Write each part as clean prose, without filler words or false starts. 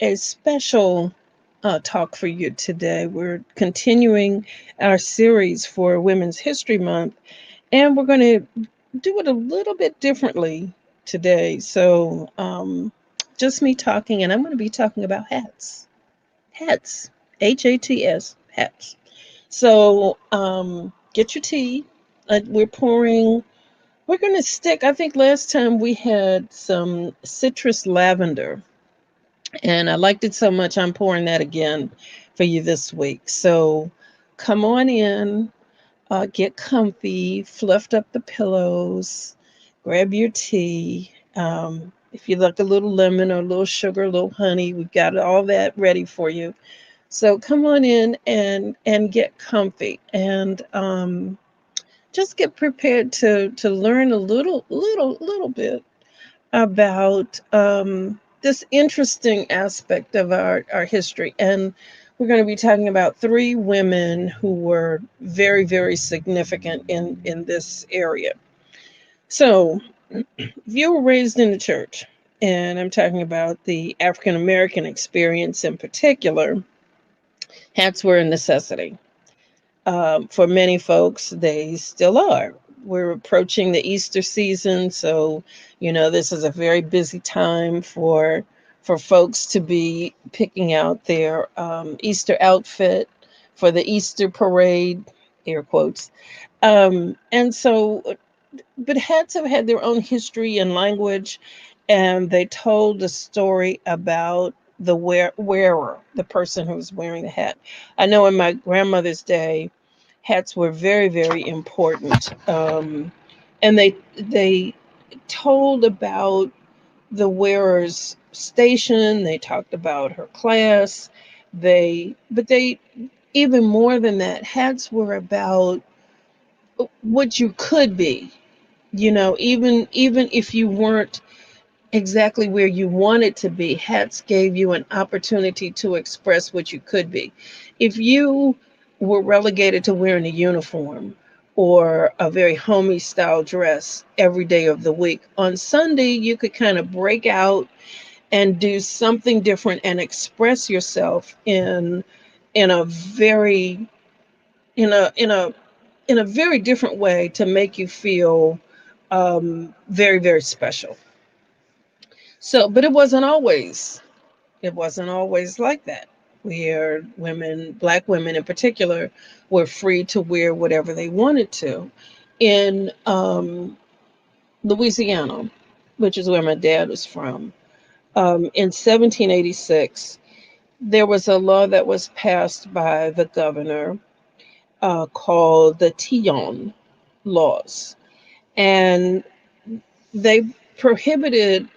a special talk for you today. We're continuing our series for Women's History Month, and we're going to do it a little bit differently today. Just me talking, and I'm going to be talking about hats. Hats. Hats. Hats. Get your tea. We're going to stick, I think last time we had some citrus lavender, and I liked it so much, I'm pouring that again for you this week. So come on in, get comfy, fluffed up the pillows, grab your tea. If you like a little lemon or a little sugar, a little honey, we've got all that ready for you. So come on in and get comfy and just get prepared to learn a little bit about this interesting aspect of our history. And we're going to be talking about three women who were very, very significant in this area. So, if you were raised in the church, and I'm talking about the African American experience in particular, hats were a necessity. For many folks, they still are. We're approaching the Easter season, so this is a very busy time for folks to be picking out their Easter outfit for the Easter parade, air quotes. And so, but hats have had their own history and language, and they told a story about the wearer, the person who's wearing the hat. I know in my grandmother's day, hats were very, very important, and they told about the wearer's station. They talked about her class. But they even more than that, hats were about what you could be. Even if you weren't exactly where you wanted to be, hats gave you an opportunity to express what you could be. If you were relegated to wearing a uniform or a very homey style dress every day of the week, on Sunday you could kind of break out and do something different and express yourself in a very in a very different way to make you feel very, very special. So, but it wasn't always like that. Where women, black women in particular, were free to wear whatever they wanted to. In Louisiana, which is where my dad was from, in 1786, there was a law that was passed by the governor called the Tillon laws. And they prohibited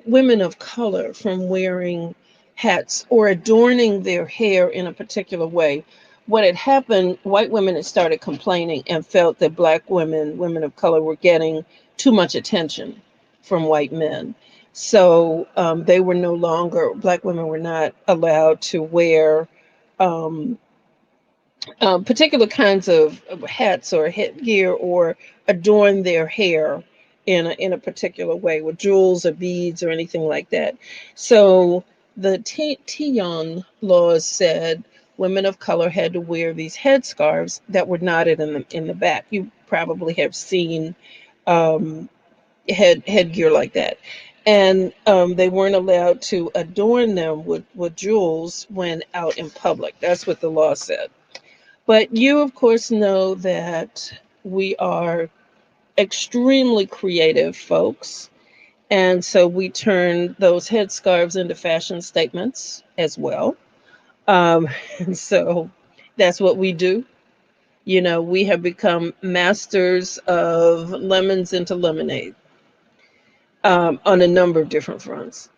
women of color from wearing hats or adorning their hair in a particular way. What had happened, white women had started complaining and felt that black women, women of color, were getting too much attention from white men. So they were no longer, black women were not allowed to wear um, particular kinds of hats or headgear or adorn their hair in a particular way with jewels or beads or anything like that. So the Tillon laws said women of color had to wear these headscarves that were knotted in the back. You probably have seen um, headgear like that. And they weren't allowed to adorn them with jewels when out in public. That's what the law said. But you, of course, know that we are extremely creative folks. And so we turn those headscarves into fashion statements as well. And so that's what we do. We have become masters of lemons into lemonade on a number of different fronts.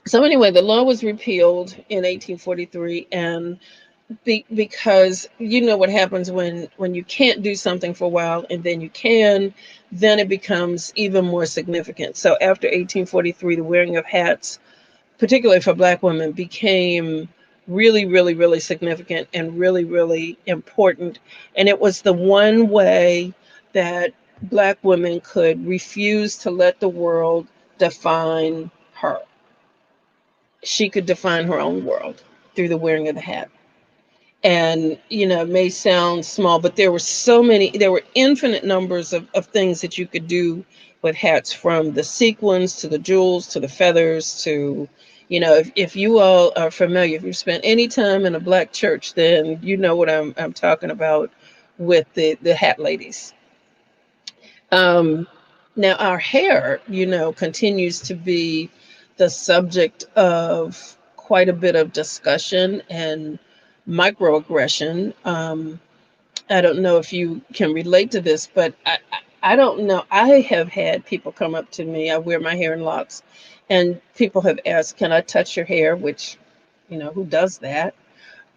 So, anyway, the law was repealed in 1843, and because you know what happens when you can't do something for a while and then you can, then it becomes even more significant. So after 1843, the wearing of hats, particularly for black women, became really, really, really significant and really, really important. And it was the one way that black women could refuse to let the world define her. she could define her own world through the wearing of the hat. And it may sound small, but there were infinite numbers of things that you could do with hats, from the sequins to the jewels to the feathers to, if you all are familiar, if you've spent any time in a black church, then you know what I'm talking about with the hat ladies. um Now our hair, continues to be the subject of quite a bit of discussion and microaggression. I don't know if you can relate to this, but I don't know. I have had people come up to me. I wear my hair in locks, and people have asked, "Can I touch your hair?" Which, who does that?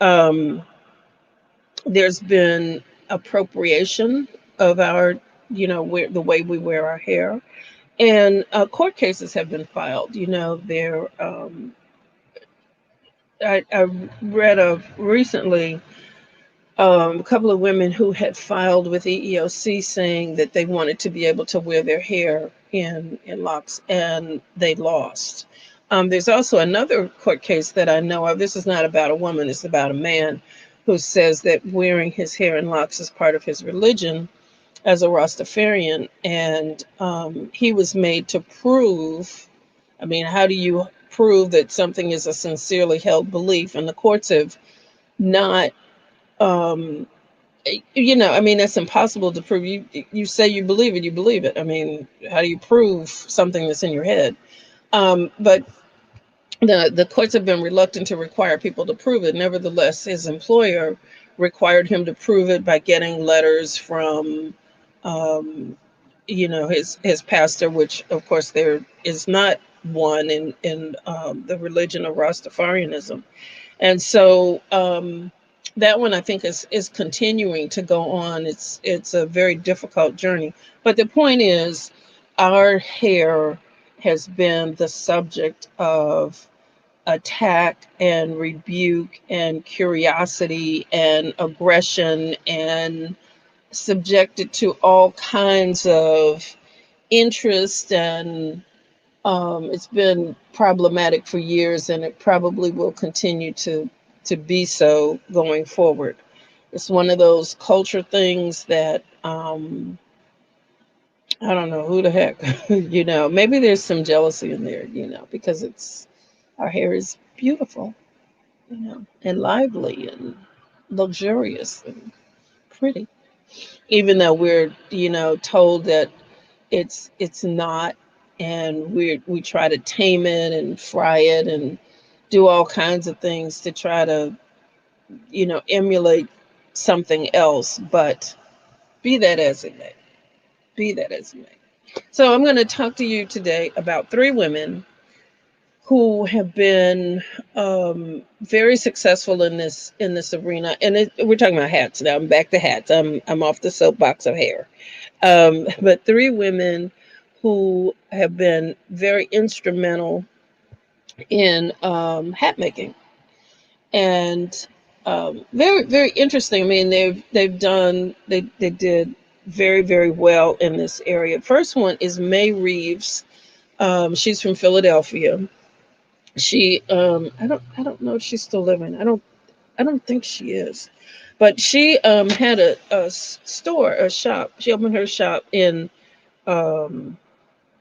Um, there's been appropriation of our, the way we wear our hair, and court cases have been filed. I read of recently a couple of women who had filed with EEOC saying that they wanted to be able to wear their hair in locks, and they lost. There's also another court case that I know of. This is not about a woman, it's about a man who says that wearing his hair in locks is part of his religion as a Rastafarian. And he was made to prove, I mean, how do you prove that something is a sincerely held belief? And the courts have not, um, I mean, that's impossible to prove. You say you believe it, you believe it. I mean, how do you prove something that's in your head? But the courts have been reluctant to require people to prove it. Nevertheless, his employer required him to prove it by getting letters from, um, his pastor, which of course there is not one in the religion of Rastafarianism. And so that one I think is continuing to go on. It's a very difficult journey. But the point is, our hair has been the subject of attack and rebuke and curiosity and aggression, and subjected to all kinds of interest, and it's been problematic for years, and it probably will continue to be so going forward. It's one of those culture things that I don't know who the heck, maybe there's some jealousy in there, because it's our hair is beautiful, and lively and luxurious and pretty, even though we're told that it's not, and we try to tame it and fry it and do all kinds of things to try to emulate something else. But be that as it may, be that as it may. So I'm going to talk to you today about three women who have been very successful in this arena. And we're talking about hats now. I'm back to hats. I'm off the soapbox of hair. But three women who have been very instrumental in hat making, and very very interesting. I mean, they did very very well in this area. First one is May Reeves. She's from Philadelphia. She I don't know if she's still living. I don't think she is, but she had a shop. She opened her shop in um,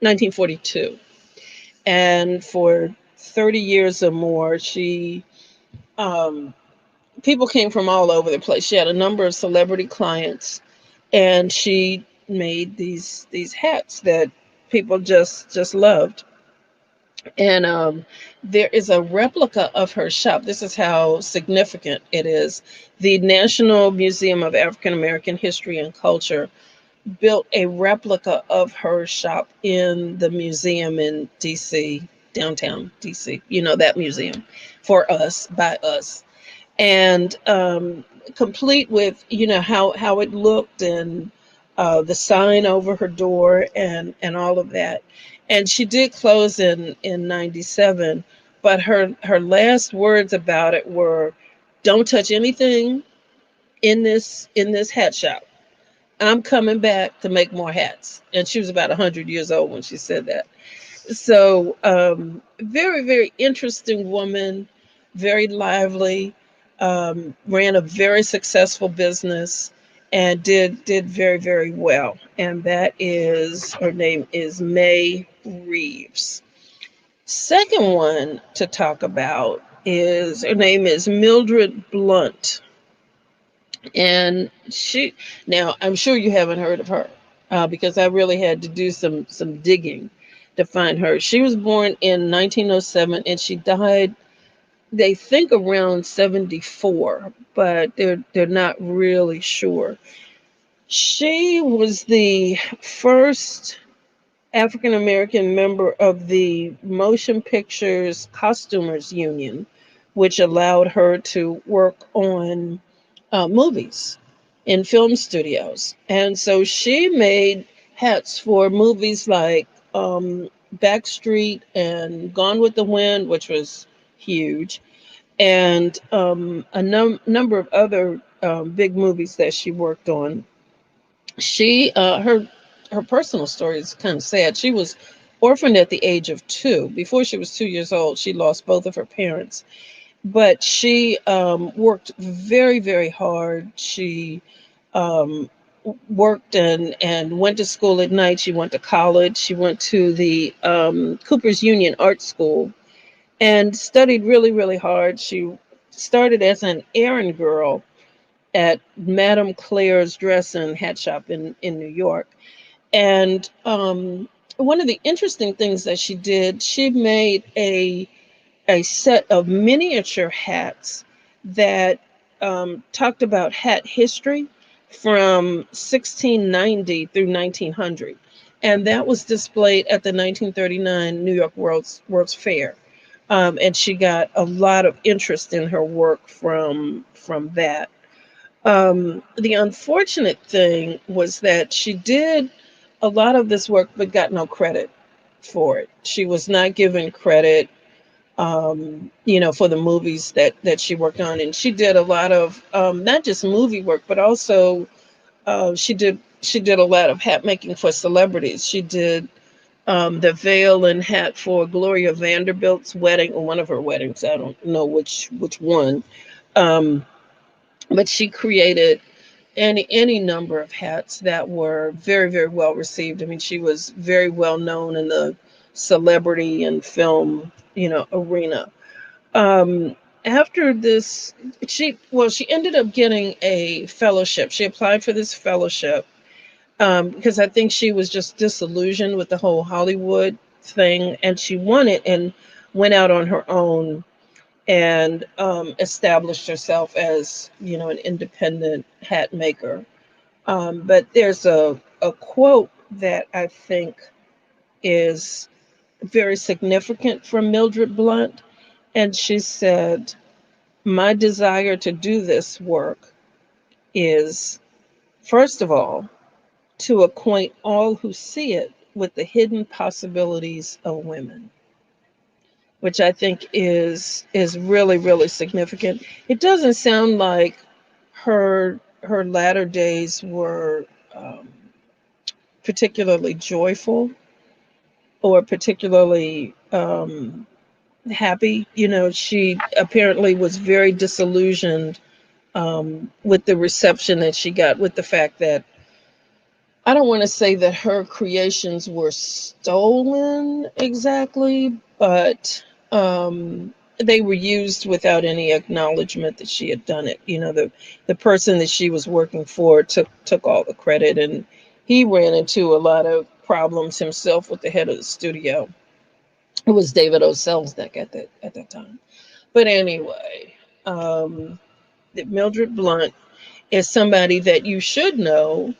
1942, and for 30 years or more, she um, people came from all over the place. She had a number of celebrity clients, and she made these hats that people just loved. And there is a replica of her shop. This is how significant it is. The National Museum of African American History and Culture built a replica of her shop in the museum in DC, downtown DC, that museum, for us, by us. And complete with, how it looked, and the sign over her door, and all of that. And she did close in 97, but her last words about it were, "Don't touch anything in this hat shop. I'm coming back to make more hats." And she was about 100 years old when she said that. So, very, very interesting woman, very lively, ran a very successful business, and did very, very well. And that is her name is May Reeves. Second one to talk about is her name is Mildred Blunt, and she, now I'm sure you haven't heard of her, because I really had to do some digging to find her. She was born in 1907 and she died, they think, around 74, but they're not really sure. She was the first African American member of the Motion Pictures Costumers Union, which allowed her to work on movies in film studios. And so she made hats for movies like Backstreet and Gone with the Wind, which was huge, and a number of other big movies that she worked on. She her personal story is kind of sad. She was orphaned at the age of 2. Before she was 2 years old, she lost both of her parents, but she worked very, very hard. She um, worked and went to school at night. She went to college. She went to the Cooper's Union Art School and studied really, really hard. She started as an errand girl at Madame Claire's dress and hat shop in New York. And one of the interesting things that she did, she made a set of miniature hats that talked about hat history from 1690 through 1900. And that was displayed at the 1939 New York World's Fair. And she got a lot of interest in her work from that. The unfortunate thing was that she did a lot of this work but got no credit for it. She was not given credit, for the movies that she worked on, and she did a lot of not just movie work, but also she did a lot of hat making for celebrities. She did the veil and hat for Gloria Vanderbilt's wedding, or one of her weddings. I don't know which one, um, but she created any number of hats that were very, very well received. I mean, she was very well known in the celebrity and film, arena. After this, she ended up getting a fellowship. She applied for this fellowship because I think she was just disillusioned with the whole Hollywood thing, and she won it and went out on her own and established herself as an independent hat maker. But there's a quote that I think is very significant from Mildred Blunt, and she said, "My desire to do this work is, first of all, to acquaint all who see it with the hidden possibilities of women," which I think is really, really significant. It doesn't sound like her latter days were um, particularly joyful or particularly happy. She apparently was very disillusioned with the reception that she got, with the fact that, I don't want to say that her creations were stolen exactly, but they were used without any acknowledgement that she had done it. The person that she was working for took all the credit, and he ran into a lot of problems himself with the head of the studio. It was David O. Selznick at that time. But anyway, um, Mildred Blunt is somebody that you should know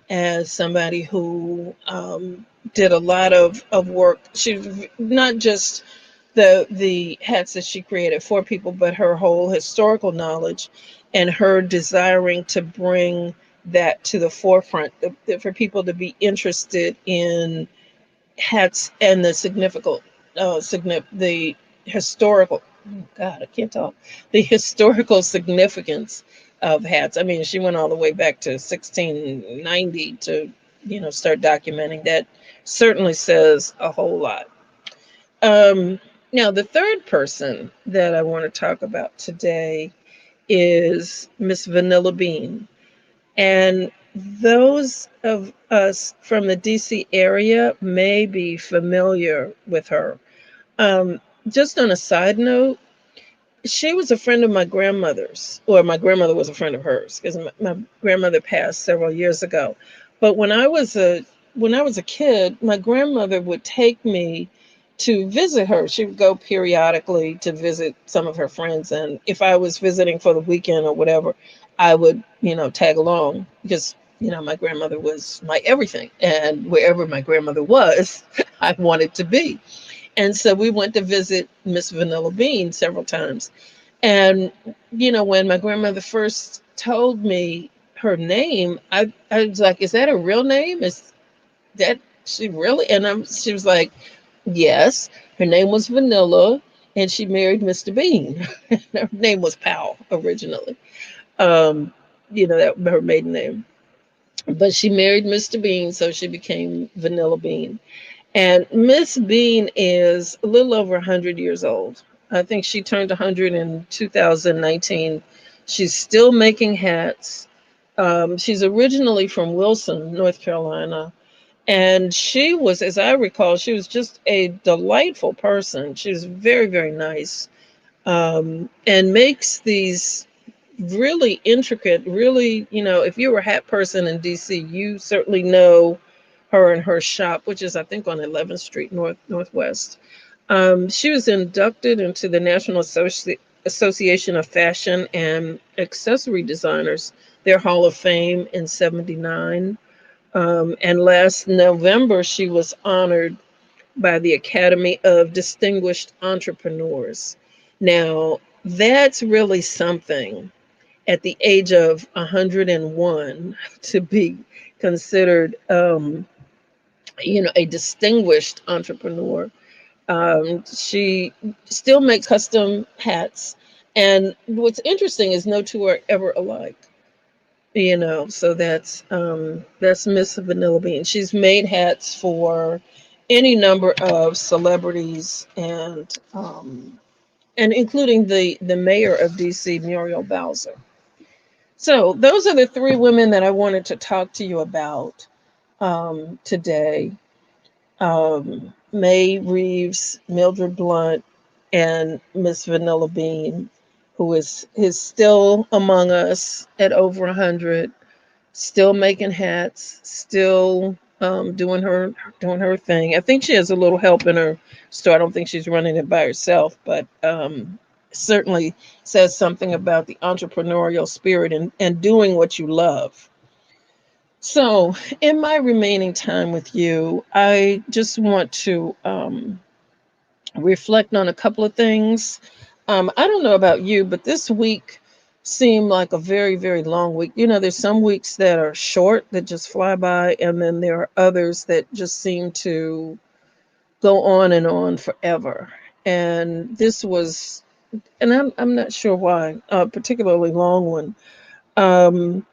as somebody who did a lot of work. She not just the hats that she created for people, but her whole historical knowledge and her desiring to bring that to the forefront, for people to be interested in hats and the the historical, oh God, I can't talk, the historical significance of hats. I mean, she went all the way back to 1690 to start documenting that. Certainly says a whole lot. Um, Now, the third person that I want to talk about today is Miss Vanilla Bean. And those of us from the DC area may be familiar with her. Um, just on a side note, she was a friend of my grandmother's, or my grandmother was a friend of hers, because my grandmother passed several years ago. But when I was a kid, my grandmother would take me to visit her. She would go periodically to visit some of her friends, and if I was visiting for the weekend or whatever, I would, tag along, because my grandmother was my everything, and wherever my grandmother was, I wanted to be. And so we went to visit Miss Vanilla Bean several times. And, when my grandmother first told me her name, I was like, is that a real name? Is that she really? And she was like, yes, her name was Vanilla, and she married Mr. Bean. Her name was Powell originally. Um, that her maiden name. But she married Mr. Bean, so she became Vanilla Bean. And Miss Bean is a little over 100 years old. I think she turned 100 in 2019. She's still making hats. She's originally from Wilson, North Carolina. And she was, as I recall, she was just a delightful person. She was very, very nice, and makes these really intricate, really, if you were a hat person in DC, you certainly know her and her shop, which is, I think, on 11th Street Northwest. She was inducted into the National Association of Fashion and Accessory Designers, their Hall of Fame in '79. And last November, she was honored by the Academy of Distinguished Entrepreneurs. Now, that's really something at the age of 101 to be considered, a distinguished entrepreneur. She still makes custom hats. And what's interesting is no two are ever alike. So that's Miss Vanilla Bean. She's made hats for any number of celebrities, and including the mayor of DC, Muriel Bowser. So those are the three women that I wanted to talk to you about today. May Reeves, Mildred Blunt, and Miss Vanilla Bean, who is still among us at over 100, still making hats, still doing her thing. I think she has a little help in her store. I don't think she's running it by herself, but certainly says something about the entrepreneurial spirit and doing what you love. So, in my remaining time with you, I just want to reflect on a couple of things. I don't know about you, but this week seemed like a very, very long week. There's some weeks that are short that just fly by, and then there are others that just seem to go on forever. And this was, and I'm not sure why, a particularly long one. Um,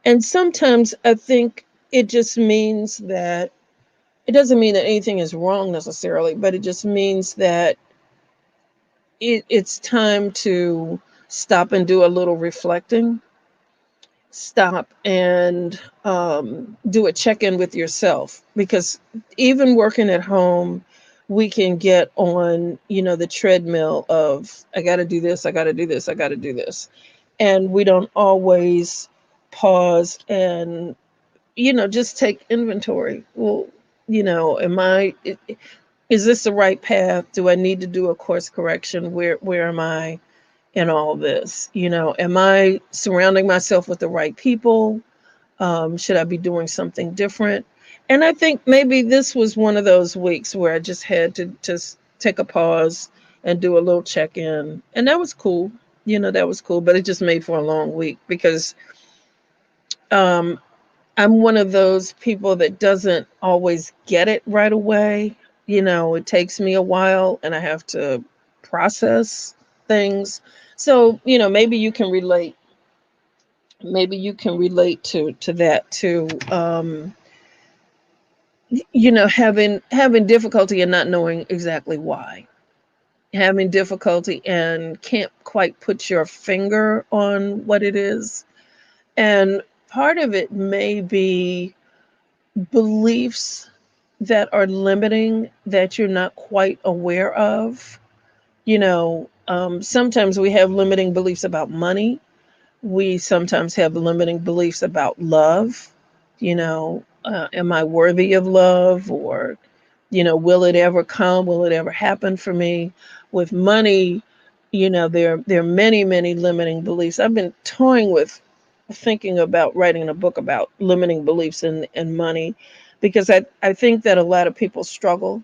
and sometimes I think it just means that it doesn't mean that anything is wrong necessarily, but it just means that it's time to stop and do a little reflecting. Stop and do a check in with yourself, because even working at home, we can get on, the treadmill of, I got to do this, I got to do this, I got to do this. And we don't always pause and, just take inventory. Well, is this the right path? Do I need to do a course correction? Where am I in all this? Am I surrounding myself with the right people? Should I be doing something different? And I think maybe this was one of those weeks where I just had to just take a pause and do a little check in. And that was cool. That was cool. But it just made for a long week, because um, I'm one of those people that doesn't always get it right away. It takes me a while, and I have to process things. So, maybe you can relate. Maybe you can relate to that too. having difficulty and not knowing exactly why, having difficulty and can't quite put your finger on what it is. And part of it may be beliefs that are limiting that you're not quite aware of. Sometimes we have limiting beliefs about money. We sometimes have limiting beliefs about love. Am I worthy of love? Or, will it ever come? Will it ever happen for me? With money, there are many, many limiting beliefs. I've been toying with thinking about writing a book about limiting beliefs in money, because I think that a lot of people struggle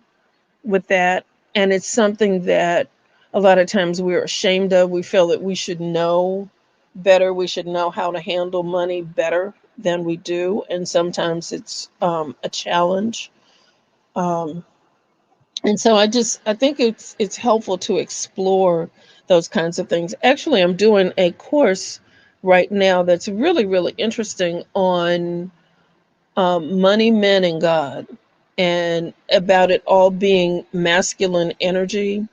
with that. And it's something that a lot of times we're ashamed of. We feel that we should know better. We should know how to handle money better than we do. And sometimes it's a challenge. Um, and so I think it's helpful to explore those kinds of things. Actually, I'm doing a course right now that's really, really interesting on money, men, and God, and about it all being masculine energy,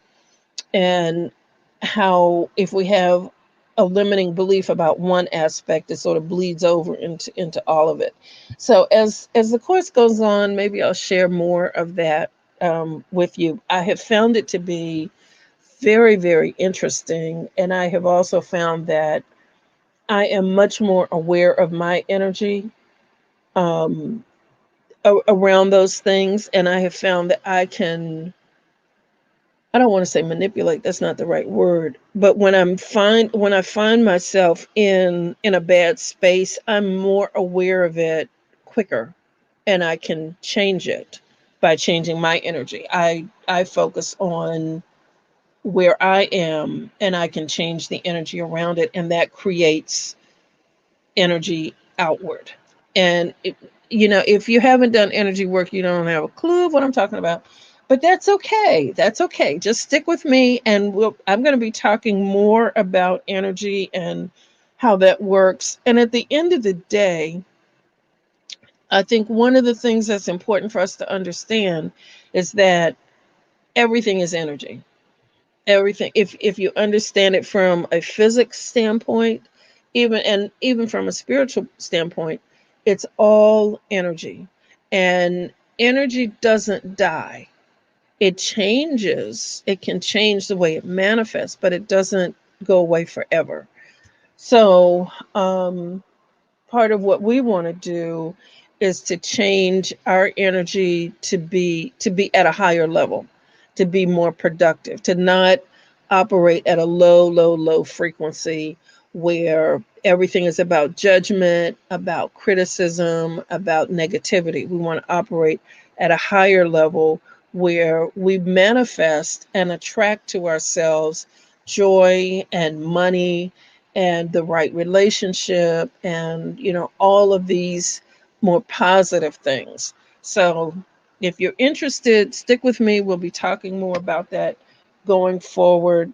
and how if we have a limiting belief about one aspect, it sort of bleeds over into all of it. So as the course goes on, maybe I'll share more of that with you. I have found it to be very, very interesting, and I have also found that I am much more aware of my energy. Um, Around those things, and I have found that I don't want to say manipulate, that's not the right word, but when I find myself in a bad space, I'm more aware of it quicker, and I can change it by changing my energy. I focus on where I am, and I can change the energy around it, and that creates energy outward. And if you haven't done energy work, you don't have a clue of what I'm talking about. But that's okay. That's okay. Just stick with me, and I'm going to be talking more about energy and how that works. And at the end of the day, I think one of the things that's important for us to understand is that everything is energy. Everything. If you understand it from a physics standpoint, even from a spiritual standpoint, it's all energy. And energy doesn't die. It changes. It can change the way it manifests, but it doesn't go away forever. So part of what we want to do is to change our energy to be at a higher level, to be more productive, to not operate at a low, low, low frequency where everything is about judgment, about criticism, about negativity. We want to operate at a higher level where we manifest and attract to ourselves joy and money and the right relationship, and all of these more positive things. So if you're interested, stick with me. We'll be talking more about that going forward.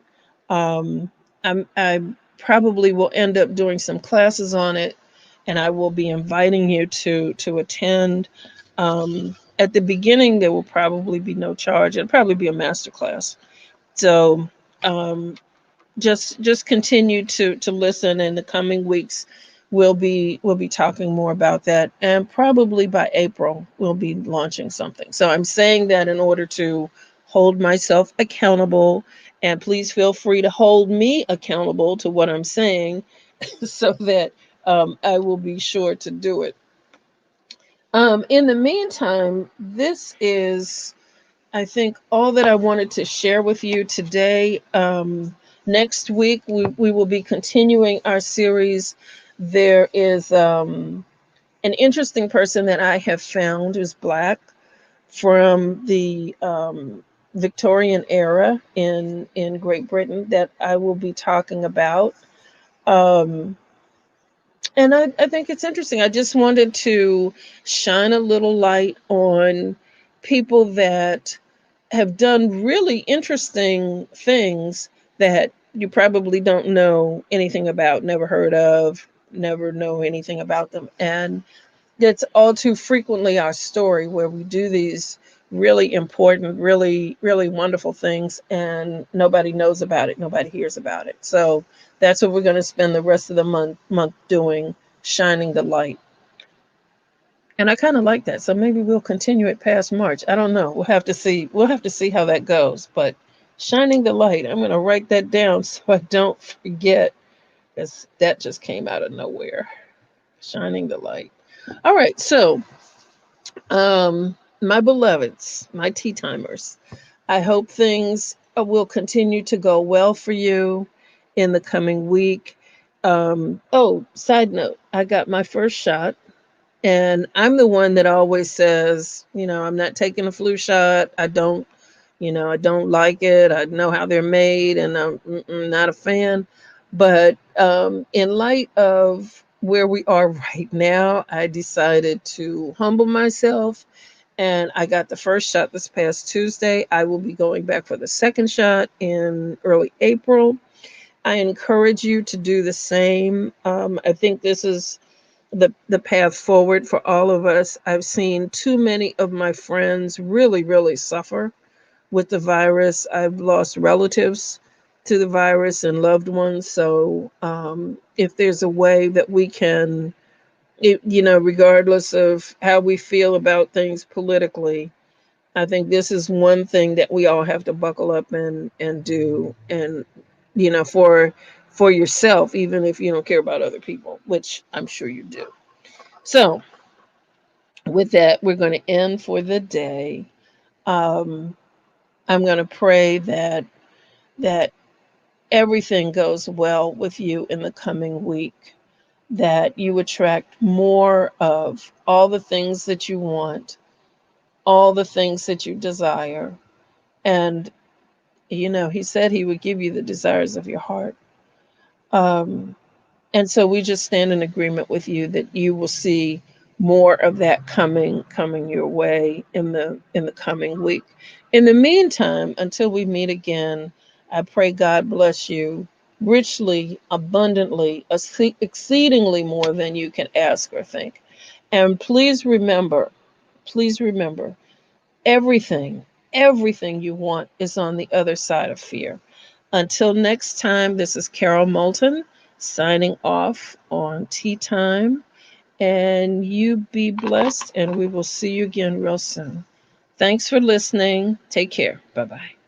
um, I probably will end up doing some classes on it, and I will be inviting you to attend. At the beginning there will probably be no charge. It'll probably be a master class. So um, just continue to listen. In the coming weeks we'll be talking more about that, and probably by April we'll be launching something. So I'm saying that in order to hold myself accountable, and please feel free to hold me accountable to what I'm saying so that I will be sure to do it. In the meantime, this is, I think, all that I wanted to share with you today. Next week, we will be continuing our series. There is an interesting person that I have found who's Black, from the Victorian era in Great Britain, that I will be talking about. Um, and I think it's interesting. I just wanted to shine a little light on people that have done really interesting things that you probably don't know anything about, never heard of, never know anything about them. And That's all too frequently our story, where we do these really important, really wonderful things, and nobody knows about it, nobody hears about it. So that's what we're going to spend the rest of the month doing, shining the light. And I kind of like that. So maybe we'll continue it past March. I don't know. We'll have to see. We'll have to see how that goes. But shining the light, I'm going to write that down so I don't forget, because that just came out of nowhere. Shining the light. All right. So, my beloveds, my tea timers, I hope things will continue to go well for you in the coming week. Oh, side note, I got my first shot. And I'm the one that always says, I'm not taking a flu shot. I don't like it. I know how they're made, and I'm not a fan. But in light of where we are right now, I decided to humble myself, and I got the first shot this past Tuesday. I will be going back for the second shot in early April. I encourage you to do the same. I think this is the path forward for all of us. I've seen too many of my friends really suffer with the virus. I've lost relatives to the virus and loved ones. So if there's a way that we can, regardless of how we feel about things politically, I think this is one thing that we all have to buckle up and do, and for yourself, even if you don't care about other people, which I'm sure you do. So with that, we're going to end for the day. Um, I'm going to pray that everything goes well with you in the coming week, that you attract more of all the things that you want, all the things that you desire. And, he said he would give you the desires of your heart. Um, And so we just stand in agreement with you that you will see more of that coming your way in the coming week. In the meantime, until we meet again, I pray God bless you richly, abundantly, exceedingly more than you can ask or think. And please remember, everything you want is on the other side of fear. Until next time, this is Carol Moulton signing off on Tea Time. And you be blessed, and we will see you again real soon. Thanks for listening. Take care. Bye bye.